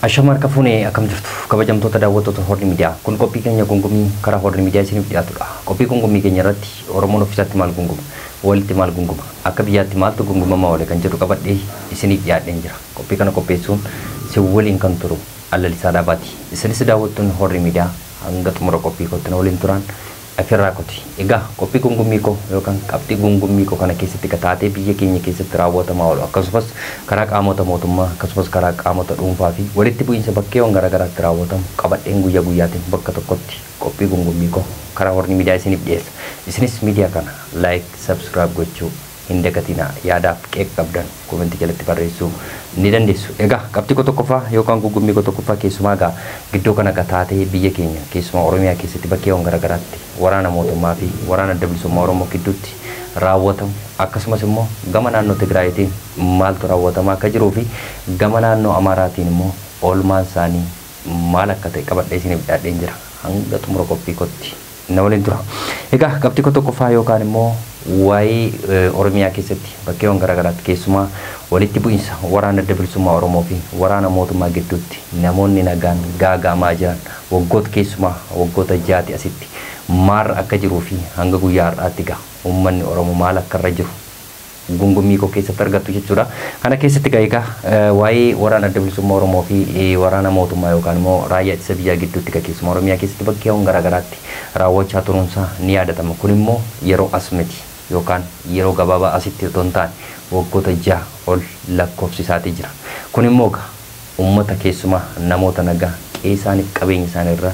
Ashamar kafune akam jirtu kabajamtoota daawwattoota Horri Miidiyaa kun qophii keenya gungumii karaa Horri Miidiyaa isiniif dhiyaatudha. Qophii gungumii keenya irratti Oromoon ofiisaatti maal gunguma, walitti maal gunguma, akka biyyaatti maaltu gungumama wale kan jedhu qabadhee isiniif dhiyaadheen jira. Qophii kana qopheessuun si waliin kan turu Allalisaa Dhaabaati. Isinis daawwattoonni Horri Miidiyaa hanga xumura qophii kootti na waliin turan afirraa kooti. Egaa qophii gungumii koo yookaan qabxii gungumii koo kana keessatti taatee biyya keenya keessatti raawwatamaa oolu akkasumas karaa qaamota mootummaa akkasumas karaa qaamota dhuunfaa fi walitti bu'iinsa bakkeewwan garaagaraatti raawwatamu qabadheen guyyaa guyyaatiin bakka tokkotti qophii gungumii koo karaa Horri Miidiyaa isiniif dhiyeessa. Isinis miidiyaa kana like, subscribe gochuu hin dagatinaa. Yaadaaf qeeqa qabdan komentii jalatti barreessuu ni dandeessu. Egaa qabxii koo tokkoffaa yookaan gungumii koo tokkoffaa keessumaa gaa gidduu kana taatee biyya keenya keessumaa Oromiyaa keessatti bakkeewwan garaagaraatti waraana mootummaa fi waraana adda bilisummaa Oromoo gidduutti raawwatamu akkasumas immoo gama naannoo Tigraayitiin maaltu raawwatamaa akka jiruu fi gama naannoo Amaaraatiin immoo oolmaan isaanii maal akka ta'e qabadhee isiniif dhiyaadheen jira. Hanga xumura qophii kootti na waliin tura. Egaa qabxii koo tokkoffaa yookaan immoo waa'ee Oromiyaa keessatti bakkeewwan garaagaraatti keessumaa walitti bu'iinsa waraana adda bilisummaa Oromoo fi waraana mootummaa gidduutti namoonni nagaan gaagaamaa jiran waggoota keessumaa waggoota 6 asitti maar akka jiruu fi hanga guyyaa har'aatti gaa uummanni Oromoo maal akka irra jiru gungumii koo keessatti argattu jechuudha. Kana keessatti egaa waa'ee waraana adda bilisummaa Oromoo fi waraana mootummaa yookaan immoo raayyaa ittisa biyyaa gidduutti keessumaa Oromiyaa keessatti bakkeewwan garaagaraatti raawwachaa turuunsaa ni yaadatama. Kun immoo yeroo as miti yookaan yeroo gabaabaa asitti otoo hin taane waggoota 6 ol lakkoofsisaatii jira. Kun immoo uummata keessumaa namoota nagaa qe'ee qabeenya isaanii irra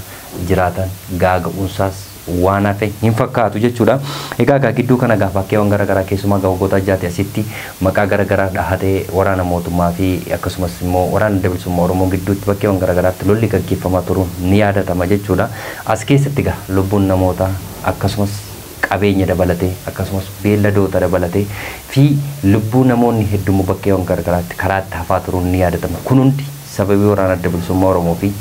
jiraatan gaaga'uunsaas waan hafe hin fakkaatu jechuudha. Egaa gidduu kana bakkeewwan garaagaraa keessumaa waggoota 6 asitti maqaa garaagaraa dhahatee waraana mootummaa fi akkasumas immoo waraana adda bilisummaa Oromoo gidduutti bakkeewwan garaagaraatti lolli gaggeeffamaa turuun ni yaadatama jechuudha. As keessatti lubbuun namootaa akkasumas qabeenya dabalatee akkasumas beelladoota dabalatee fi lubbuu namoonni hedduun bakkeewwan garaagaraatti karaatti hafaa turuun ni yaadatama. Kun hundi sababii waraana adda bilisummaa Oromoo fi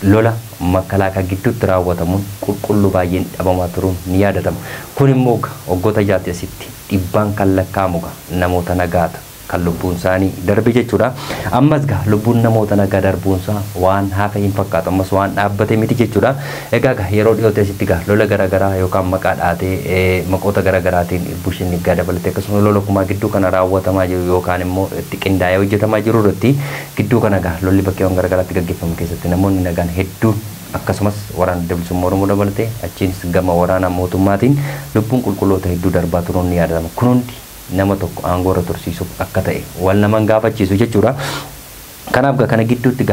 lola makalaakaa gidduutti raawwatamuun qulqulluu baay'een dhabamaa turuun ni yaadatama. Kun immoo waggoota 6 asitti dhibbaan kan lakkaa'amu namoota nagaata kan lubbuun isaanii darbe jechuudha. Ammas lubbuun namoota nagaa darbuunsaa waan hafe hin fakkaatu ammas waan dhaabbate miti jechuudha. Egaa yeroo dhiyoote asitti lola garaagaraa yookaan maqaa dhaatee maqoota garaagaraatiin bushin niggaa dabalatee akkasumas lola kumaa gidduu kana raawwatamaa jiru yookaan immoo itti qindaa'ee hojjetamaa jiru irratti gidduu kana lolli bakkeewwan garaagaraatti gaggeeffamu keessatti namoonni nagaan hedduun akkasumas waraana adda bilisummaa Oromoo dabalatee achiinis gama waraana mootummaatiin lubbuun qulqulloota hedduu darbaa turuun ni yaadatama. Kun hundi nama tokko aangoo irra tursiisuuf akka ta'e wal naman gaafachiisu jechuudha. Kanaaf kana gidduutti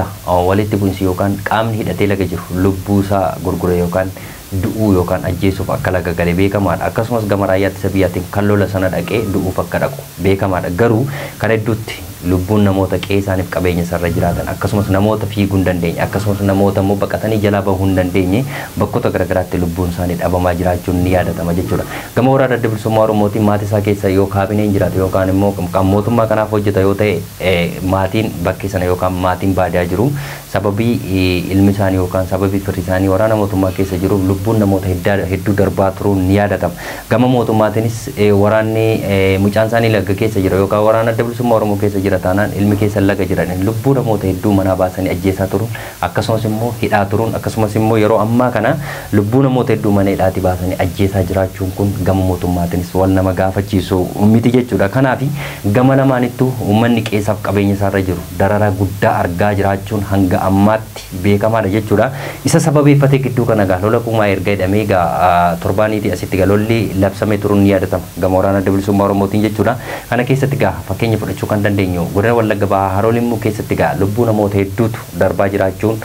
walitti bu'iinsi yookaan qaamni hidhatee laga jiru lubbuu isaa gurgure yookaan du'uu yookaan ajjeesuuf akka laga galee beekamaadha. Akkasumas gama raayyaa ittisa biyyaatiin kan lola sana dhaqee du'uuf akka dhaqu beekamaadha. Garuu kana gidduutti lubbuun namoota qe'ee isaaniif qabeenya sarara jiraatan akkasumas namoota fiiguu hin dandeenye akkasumas namoota immoo baqatanii jalaa bahuu hin dandeenye bakkoota garaagaraatti lubbuun isaanii dhabamaa jiraachuun ni yaadatama jechuudha. Gama waraana adda bilisummaa Oromootiin maatii isaa keessa yoo kaabineen jiraatu yookaan immoo kan mootummaa kanaaf hojjeta yoo ta'e maatiin bakkee sana yookaan maatiin baadiyaa jiru sababii ilmi isaanii yookaan sababii firri isaanii waraana mootummaa keessa jiru lubbuun namoota hedduu darbaa turuun ni yaadatama. Gama mootummaatiinis waraanni mucaan isaanii laga keessa jira yookaan waraana adda bilisummaa Oromoo keessa jira taanaan ilmi keessa laga jiran lubbuu namoota hedduu manaa baasanii ajjeesaa turuun akkasumas immoo hidhaa turuun akkasumas immoo yeroo ammaa kana lubbuu namoota hedduu mana hidhaatti baasanii ajjeesaa jiraachuun kun gama mootummaatiinis wal nama gaafachiisu miti jechuudha. Kanaaf gama lamaanittuu uummanni qeessaaf qabeenya isaarra jiru dararaa guddaa argaa jiraachuun hanga ammaatti beekamaadha jechuudha. Isa sababeeffatee gidduu kana lola kumaa erga hidhamee torbaaniitii asitti lolli labsamee turuun ni yaadatama gama waraana adda bilisummaa Oromootiin jechuudha. Kana keessatti fakkeenya fudhachuu kan dandeenyu godina Wallagga Bahaa Haroolimuu keessatti lubbuu namoota hedduutu darbaa jiraachuun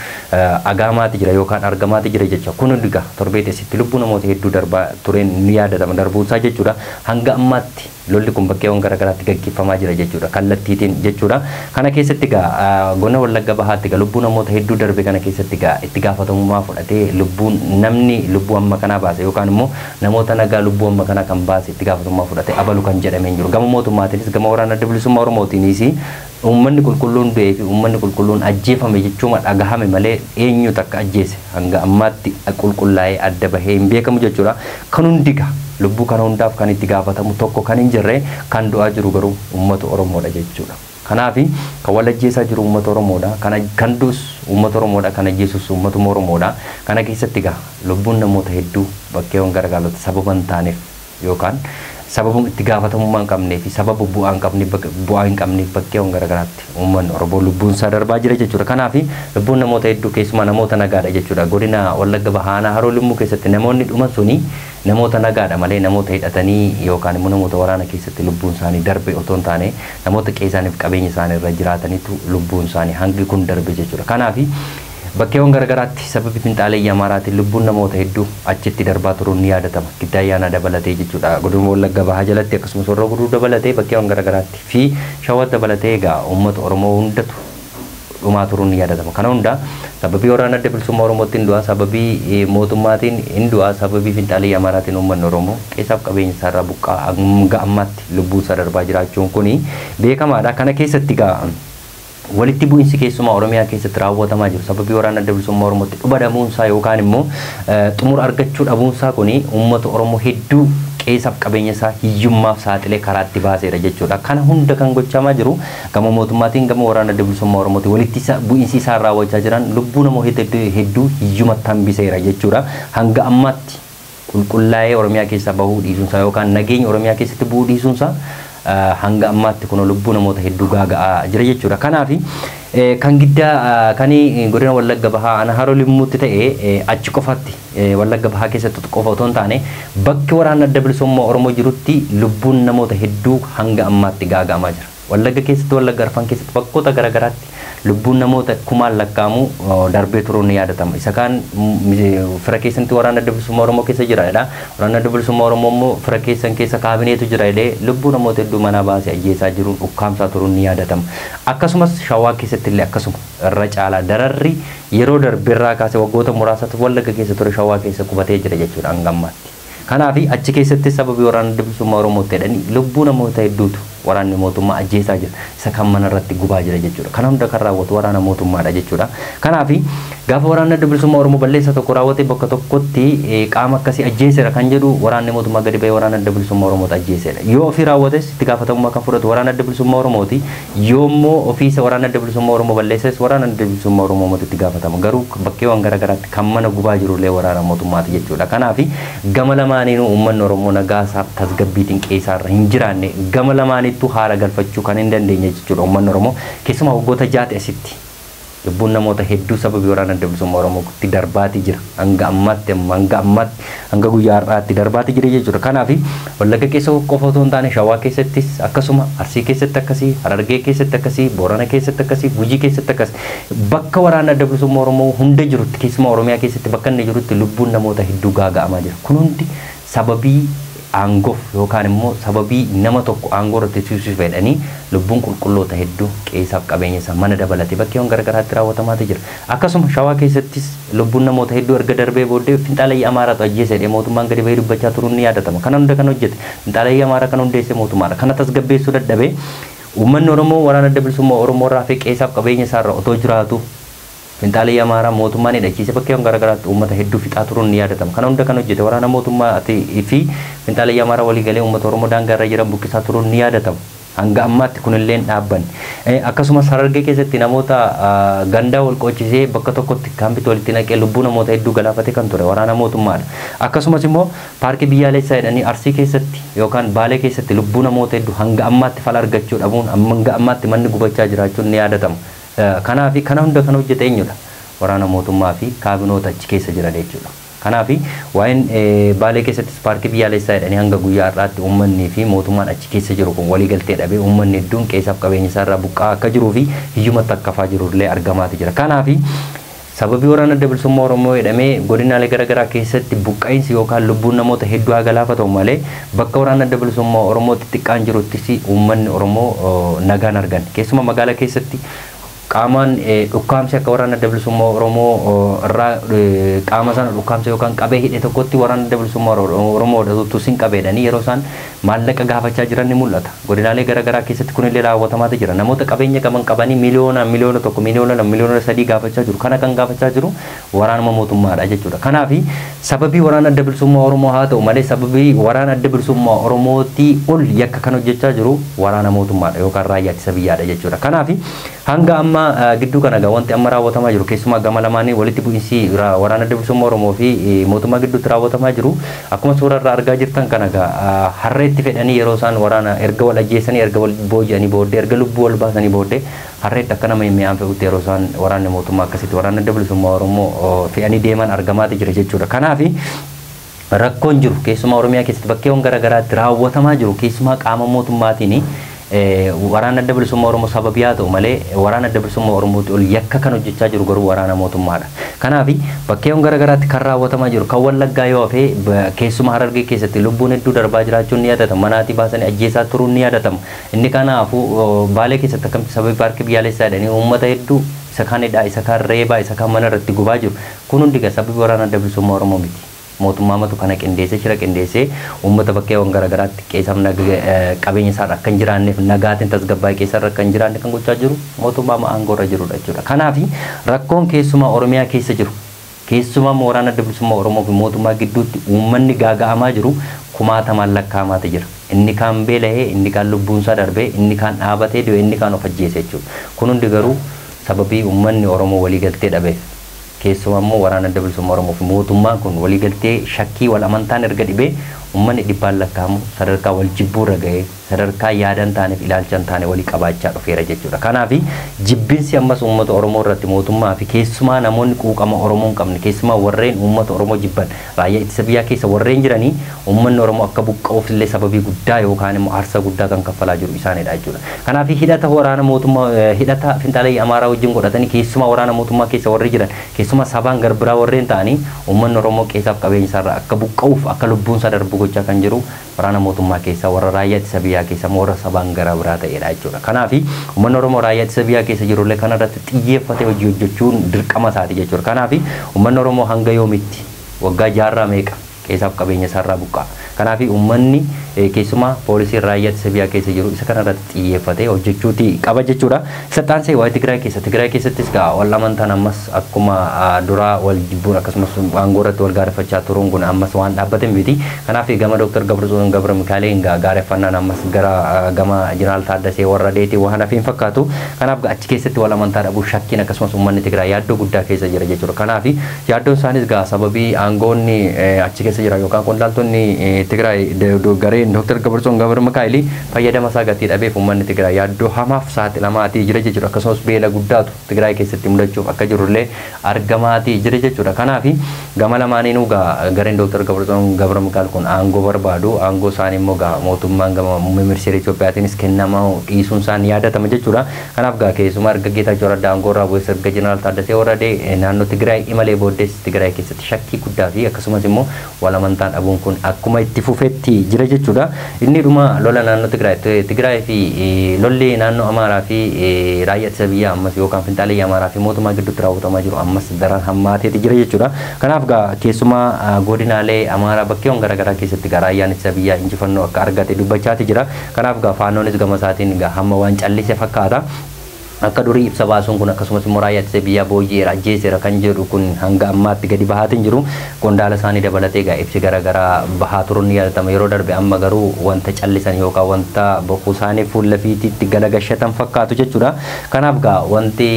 agaamaati jira yookaan argamaati jira jechuudha. Kun hundi torbee asitti lubbuu namoota hedduu darbaa tureen ni yaadatama darbuunsaa jechuudha. Hanga ammaatti lolli kun bakkeewwan garaagaraatti gaggeeffamaa jira jechuudha kallattiitiin jechuudha. Kana keessatti godina Wallagga Bahaatti lubbuu namoota hedduu darbe kana keessatti itti gaafatamummaa fudhatee lubbuun namni lubbuu amma kanaa baase yookaan immoo namoota nagaa lubbuu amma kanaa kan baase itti gaafatamummaa fudhatee abalu kan jedhamee jiru. Gama mootummaatiinis gama waraana adda bilisummaa Oromootiinis uummanni qulqulluun du'ee fi uummanni qulqulluun ajjeefame jechuuma dhagahame malee eenyutu akka ajjeese hanga ammaatti qulqullaa'ee adda bahee hin beekamu jechuudha. Kan hundi lubbuu kana hundaaf kan itti gaafatamu tokko kan hin jirre kan du'aa jiru garuu uummata Oromoodha jechuudha. Kanaafi kan wal ajjeesaa jiru uummata Oromoodha. Kan dus uummata Oromoodha. Kan ajjeesus uummatuma Oromoodha. Kana keessatti egaa lubbuun namoota hedduu bakkeewwan garaagaraatiin sababa hin taaneef yookaan sababum itti gaafatamummaa hin qabnee fi sababa bu'aa hin qabneef bakkeewwan garaagaraatti uummanni Oromoo lubbuun isaa darbaa jira jechuudha. Kanaafi lubbuun namoota hedduu keessumaa namoota nagaadha jechuudha. Godina Wallagga Bahaa Haroo Limmuu keessatti namoonni dhuman suni namoota nagaadha malee namoota hidhatanii yookaan immoo namoota waraana keessatti lubbuun isaanii darbe otoo hin taane namoota qeessaaniif qabeenya isaanii irra jiraatanitu lubbuun isaanii hangi kun darbe jechuudha. Kanaafi bakkeewwan garaagaraatti sababii finxaalee Amaaraatiin lubbuun namoota hedduu achitti darbaa turuun ni yaadatama. Giddaa ayyaana dabalatee jechuudha. Godina Wallagga Bahaa jalatti akkasumas warra gurguddaa dabalatee bakkeewwan garaagaraatti fi shawaa dabalatee egaa uummata Oromoo hundatu dhumaa turuun ni yaadatama. Kana hunda sababii waraana adda bilisummaa Oromootti hin du'aa, sababii mootummaatiin hin du'aa, sababii finxaalee Amaaraatiin uummanni Oromoo qeessaaf qabeenya isaa irraa buqqaa hanga ammaatti lubbuun isaa darbaa jiraachuun kuni beekamaadha. Kana keessatti egaa walitti bu'insi keessumaa Oromiyaa keessatti raawwatamaa jiru sababii waraana adda bilisummaa Oromootti dhuba dhabuunsaa yookaan immoo xumura argachuu dhabuunsaa kuni uummata Oromoo hedduu qeessaaf qabeenya isaa hiyyummaaf saaxilee karaatti baaseera jechuudha. Kana hunda kan gochamaa jiru gama mootummaatiin gama waraana adda bilisummaa Oromootti walitti bu'insi isaa raawwachaa jiran lubbuu namoota hedduu hiyyumatti hambiseera jechuudha. Hanga ammaatti qulqullaa'ee Oromiyaa keessaa bahuu dhiisuunsaa yookaan nageenya Oromiyaa keessatti bu'uu dhiisuunsaa hanga ammaatti kun lubbuu namoota hedduu gaaga'aa jira jechuudha. Kanaafi kan giddaa kani godina Wallagga Bahaa Haroo Limmuutti ta'ee achi qofatti Wallagga Bahaa keessatti qofa otoo hin taane bakki waraana adda bilisummaa Oromoo jirutti lubbuun namoota hedduu hanga ammaatti gaaga'amaa jira. Wallagga keessatti Wallagga Arfan keessatti bakkoota garaagaraatti lubbuun namoota kumaan lakkaamu darbee turuun ni yaadatama. Isa kaan fira keessatti waraana adda bilisummaa Oromoo keessa jiraadha. Waraana adda bilisummaa Oromoo immoo fira keessan keessa kaabineetu jira jedhee lubbuu namoota hedduu manaa baasee ajjeesaa jiruun ukkaamsaa turuun ni yaadatama. Akkasumas shawaa keessatti illee akkasuma irra caalaa dararri yeroo darbeerraa kaasee waggoota muraasatti Wallagga keessa ture shawaa keessa qubatee jira jechuudha hanga ammaatti. Kanaafi achi keessatti sababii waraana adda bilisummaa Oromootti jedhanii lubbuu namoota hedduutu waraanni mootummaa ajjeesaa jira. Isa kan mana irratti gubaa jira jechuudha. Kana hunda kan raawwatu waraana mootummaadha jechuudha. Kanaafi gaafa waraanni adda bilisummaa Oromoo balleessa tokko raawwate bakka tokkotti qaama akkasii ajjeeseera kan jedhu waraanni mootummaa gadi ba'ee waraana adda bilisummaa Oromooti ajjeeseera. Yoo ofii raawwates itti gaafatamummaa kan fudhatu waraana adda bilisummaa Oromooti. Yoo immoo ofiisa waraana adda bilisummaa Oromoo balleesses waraana adda bilisummaa Oromooti itti gaafatama. Garuu bakkeewwan garaagaraatti kan mana gubaa jirullee waraana mootummaati jechuudha. Kanaafi gama lamaaniinuu uummanni Oromoo nagaasaaf tasgabbiitiin qeessaarra hin jiraanne gama lamaanittuu haara galfachuu kan hin dandeenye jechuudha. Uummanni Oromoo keessumaa waggoota jaati asitti lubbuun namoota hedduu sababii waraana adda bilisummaa Oromootti darbaatii jira. Hanga ammaatti hanga guyyaa har'aatti darbaatii jira jechuudha. Kanaafi Wallagga keessa qofa otoo hin taane Shawaa keessattis akkasuma Arsii keessatti akkasii, Harargee keessatti akkasii, Boorana keessatti akkasii, Gujii keessatti akkasii bakka waraana adda bilisummaa Oromoo hunda jirutti keessumaa Oromiyaa keessatti bakka inni jirutti lubbuun namoota hedduu gaaga'amaa jira. Kun hundi sababii aangoof yookaan immoo sababii nama tokko aangoo irratti suusuuf fedhanii lubbuun qulqulloota hedduu qeessaaf qabeenya isaa mana dabalatee bakkeewwan garaagaraatti raawwatamaati jira. Akkasuma Shawaa keessattis lubbuun namoota hedduu erga darbee booddee finxaalee Amaaraatu ajjeese jedhee mootummaan gadi bahee dubbachaa turuun ni yaadatama. Kana hunda kan hojjete finxaalee Amaaraa kan hundeesse mootummaadha. Kana tasgabbeessuu dadhabee uummanni Oromoo waraana adda bilisummaa Oromoo irraa fi qeessaaf qabeenya isaa irraa otoo jiraatu finxaalee Amaaraa mootummaan hidhachiise bakkeewwan garaagaraatti uummata hedduu fixaa turuun ni yaadatama. Kana hunda kan hojjete waraana mootummaatii fi finxaalee Amaaraa walii galee uummata Oromoo daangaa irra jiran buqqisaa turuun ni yaadatama. Hanga ammaatti kunillee dhaabban. Akkasumas Harargee keessatti namoota gandaa wal qoochisee bakka tokkotti kaambitti walitti naqee lubbuu namoota hedduu galaafate kan ture waraana mootummaadha. Akkasumas immoo paarkii biyyaalessaa jedhanii Arsii keessatti yookaan Baalee keessatti lubbuu namoota hedduu hanga ammaatti fala argachuu dhabuun hanga ammaatti manni gubachaa jiraachuun ni yaadatama. Kanaafi kana hunda kan hojjete eenyudha? Waraana mootummaa fi kaabinoota achi keessa jiran jechuudha. Kanaafi waa'een Baalee keessattis paarkii biyyaalessaa jedhanii hanga guyyaa har'aatti uummanni fi mootummaan achi keessa jiru kun walii galtee dhabee uummanni hedduun qeessaaf qabeenya isaa irraa buqqaa akka jiruu fi hiyyumatti akka hafaa jirullee argamaati jira. Kanaafi sababii waraana adda bilisummaa Oromoo jedhamee godinaalee garaagaraa keessatti buqqaa'insi yookaan lubbuun namoota hedduu haa galaafatu malee bakka waraana adda bilisummaa Oromootti xiqqaan jiruttis uummanni Oromoo nagaan argan. Keessumaa magaalaa keessatti qaamaan dhukkaamsi akka waraana adda bilisummaa Oromoo irraa qaama sana dhukkaamsa yookaan qabee hidhe tokkotti waraana adda bilisummaa Oromoo tusin qabeedhanii yeroo isaan maallaqa gaafachaa jiran ni mul'ata. Godinaalee garaagaraa keessatti kunillee raawwatamaa jira. Namoota qabeenya qabanii miliyoona tokko miliyoona sadii gaafachaa jiru. Kana kan gaafachaa jiru waraanuma mootummaadha jechuudha. Kanaaf sababii waraana adda bilisummaa Oromoo haa ta'u malee sababii waraana adda bilisummaa Oromootii ol yakka kan hojjechaa jiru waraana mootummaadha yookaan raayyaa ittisa biyyaadha jechuudha. Kanaaf hanga amma gidduu kana wanti amma raawwatamaa jiru keessumaa gama lamaanii walitti bu'iinsi waraana adda bilisummaa Oromoo fi mootummaa gidduutti raawwatamaa jiru. Akkuma suurarraa argaa jirtan kana harreetti fedhanii yeroo isaan waraana erga wal ajjeesanii erga wal booji'anii booddee erga lubbuu wal baasanii booddee harreetti akka nama mi'aan fe'utti yeroo isaan waraanni mootummaa akkasitti waraana adda bilisummaa Oromoo fe'anii deeman argamaati jira jechuudha. Kanaaf rakkoon jiru keessumaa Oromiyaa keessatti bakkeewwan garaagaraatti raawwatamaa jiru keessumaa qaama mootummaatiin waraana adda bilisummaa Oromoo sababii haa ta'u malee waraana adda bilisummaa Oromootti ol yakka kan hojjechaa jiru garuu waraana mootummaadha. Kanaaf bakkeewwan garaagaraatti kan raawwatamaa jiru kan Wallaggaa yoo hafe keessumaa Harargee keessatti lubbuun hedduu darbaa jiraachuun ni yaadatama. Manaatii baasanii ajjeesaa turuun ni yaadatama. Inni kanaafuu Baalee keessatti akkamitti sababii paarkii biyyaalessaa jedhanii uummata hedduu isa kaan hidhaa isa kaan reebaa isa kaan mana irratti gubaa jiru. Kun hundi sababii waraana adda bilisummaa Oromoo miti. Mootummaa matu kana qindeessee shira qindeessee uummata bakkeewwan garaagaraatti qeesam qabeenya isaa akka hin jiraanneef nagaatiin tasgabbaa'ee keessarra akka hin jiraanne kan gochaa jiru mootummaa aangoorra jirudha jechuudha. Kanaaf rakkoon keessumaa Oromiyaa keessa jiru keessumaa waraana adda bilisummaa Oromoo fi mootummaa gidduutti uummanni gaaga'amaa jiru kumaatamaan lakkaa'amaati jira. Inni kaan beela'ee inni kaan lubbuunsaa darbee inni kaan dhaabatee du'e inni kaan of ajjeese jechuudha. Kun hundi garuu sababii uummanni Oromoo waliigaltee dhabeef. Keessumaa waraana adda bilisummaa Oromoo fi mootummaan kun waliigaltee shakkii wal amantaan erga dhibee uummanni dhibbaan lakkaa'amu sadarkaa wal jibbuurra ga'ee sadarkaa yaadan taaneef ilaalchan taane walii qabaachaa dhufeera jechuudha. Kanaaf jibbinsi ammas uummata Oromoo irratti mootummaa fi keessumaa namoonni quuqama Oromoo hin qabne keessumaa warreen uummata Oromoo jibban raayyaa ittisa biyyaa keessa warreen jiranii uummanni Oromoo akka buqqa'uuf illee sababii guddaa yookaan immoo aarsaa guddaa kan kaffalaa jiru isaanidha jechuudha. Kanaaf hidhata waraana mootummaa hidhata finxaalee Amaaraa wajjin godhatanii keessumaa waraana mootummaa keessa warri jiran keessumaa sabaan garbiraa warreen ta'anii uummanni Oromoo keessaaf qabeenya isaarraa akka buqqa'uuf akka lubbuun isaa darbu gochaa kan jiru waraana mootummaa keessa warra raayyaa ittisa biyyaa keessa warra sabaan gara biraa ta'edha jechuudha. Kanaaf uummanni Oromoo raayyaa ittisa biyyaa keessa jirullee kanarratti xiyyeeffatee hojii hojjechuun dirqama isaati jechuudha. Kanaaf uummanni Oromoo hanga yoomitti waggaa jaarraa meeqa keessaaf qabeenya isaarraa buqqa'a. Kanaaf uummanni keessumaa poolisii raayyaa ittisa biyyaa keessa jiru isa kanarratti xiyyeeffatee hojjechuuti qaba jechuudha. Isa taansee waa'ee Tigraay keessattis wal amantaan ammas akkuma duraa wal jibbuun akkasumas aangoorratti wal gaareffachaa turuun kun ammas waan dhaabbate miti. Kanaaf gama Dr. Gabra Mikaa'eliin gaareffannaan ammas gara gama Jeneraal Taaddasee warra deetii waan hafiin fakkaatu. Kanaaf achi keessatti wal amantaa dhabuu shakkiin akkasumas uummanni Tigraay yaaddoo guddaa keessa jira jechuudha. Kanaaf yaaddoon isaanis sababii aangoonni achi keessa jira yookaan qondaaltonni Tigraay gareen Dr. Gabra Mikaa'el fayyadama isaa gatii dhabeef uummanni Tigraay yaaddoo hamaaf saaxilamaatii jira jechuudha. Akkasumas beela guddaatu Tigraay keessatti mudachuuf akka jirullee argamaatii jira jechuudha. Kanaaf gama lamaaniinuu gareen Dr. Gabra Mikaa'el kun aangoo barbaadu aangoo isaanii immoo mootummaan gama ministeera Itoophiyaatiinis kennamaa dhiisuun isaanii yaadatama jechuudha. Kanaaf keessumaa erga Geetaachoo Raddaa aangoo irraa bu'ee erga Jeneraal Taaddasee Warradee naannoo Tigraay imalee booddees Tigraay keessatti shakkii guddaa fi akkasumas immoo wal amantaan dhabuun kun akkuma itti fufetti jira jechuudha. Inni dhuma lola naannoo Tigraay fi lolli naannoo Amaaraa fi raayyaa ittisa biyyaa ammas yookaan finxaalee Amaaraa fi mootummaa gidduutti raawwatamaa jiru ammas daran hammaateeti jira jechuudha. Kanaaf keessumaa godinaalee Amaaraa bakkeewwan garaagaraa keessatti raayyaan ittisa biyyaa injifannoo akka argate dubbachaati jira. Kanaaf faannoonis gama isaatiin hamma waan callise fakkaata. Akka durii ibsa baasuun kun akkasumas immoo raayyaa ittisa biyyaa booji'eera ajjeeseera kan jedhu kun hanga ammaatti gadi bahaatiin jiru. Qondaala isaanii dabalatee ibsi garaagaraa bahaa turuun ni yaadatama. Yeroo darbe amma garuu wanta callisan yookaan wanta boquu isaanii fuula fiitiitti galagashatan fakkaatu jechuudha. Kanaaf wanti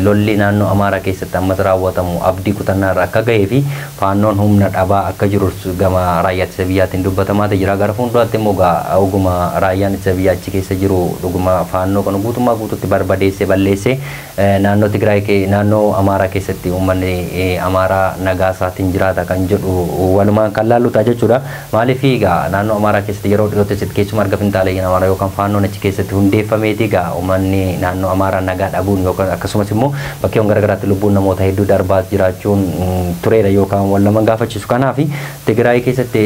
lolli naannoo Amaaraa keessatti ammas raawwatamu abdii kutannaa irra akka gahee fi faannoon humna dhabaa akka jirus gama raayyaa ittisa biyyaatiin dubbatamaa jira. Gara fuulduraatti immoo oguma raayyaan ittisa biyyaa achi keessa jiru dhuguma faannoo kan guutummaa guutuutti barbadeessee balleessee naannoo Tigraay naannoo Amaaraa keessatti uummanni Amaaraa nagaa isaatiin jiraata kan jedhu walumaan kan laalluta jechuudha. Maaliif naannoo Amaaraa keessatti yeroo dhiyootti keessumaa erga finxaalee Amaaraa yookaan faannoon achi keessatti hundeeffameeti uummanni naannoo Amaaraa nagaa dhabuun yookaan akkasumas immoo bakkeewwan garaagaraatti lubbuun namoota hedduu darbaa jiraachuun tureera yookaan wal nama gaafachiisu. Kanaaf Tigraay keessatti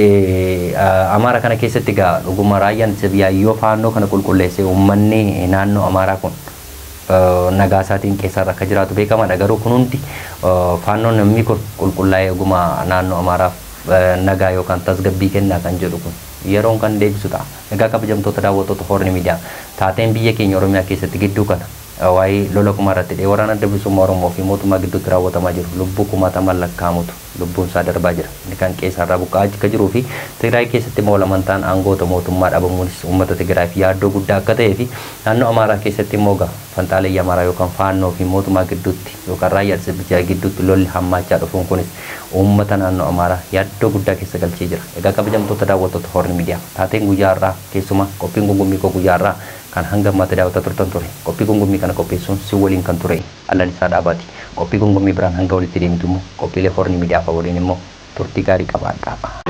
Amaaraa kana keessatti dhuguma raayyaan ittisa biyyaa yoo faannoo kana qulqulleesse uummanni naannoo Amaaraa kun nagaasaatiin keessaa akka jiraatu beekamaadha. Garuu kun hundi faannoon namni qulqullaa'ee ogummaa naannoo Amaaraaf nagaa yookaan tasgabbii kennaa kan jedhu kun yeroon kan deebisu ta'a. Egaa kabajamtoota daawwattoota Horni Miidiyaa taateen biyya keenya Oromiyaa keessatti gidduu kana waa'ee lola kumaarratti waraana adda bilisummaa Oromoo fi mootummaa gidduutti raawwatamaa jiru lubbuu kumaataman lakkaa'amutu lubbuun isaa darbaa jira. Inni kan qeessarraa buqqa'aa akka jiruu fi Tigraay keessatti immoo lamantaan aangoota mootummaa dhabamuunis uummata Tigraay fi yaaddoo guddaa akka ta'ee fi naannoo Amaaraa keessatti immoo fantaalee Amaaraa yookaan faannoo fi mootummaa gidduutti yookaan raayyaa ittisa biyyaa gidduutti lolli hammaachaa dhufuun kunis uummata naannoo Amaaraa yaaddoo guddaa keessa galchee jira. Egaa kabajamtoota daawwattoota Horni Miidiyaa taateen guyyaa har'aa keessumaa qophiin gungummii guyyaa har'aa kan hanga ammatti daawwataa turtan ture. Qophii gungummii kana qopheessuun si waliin kan ture Allalisaa Dhaabaati. Qophii gungummii biraan hanga walitti deemtu immoo qophiilee Horni Miidiyaa waliin immoo turtii gaarii qabaadhaa.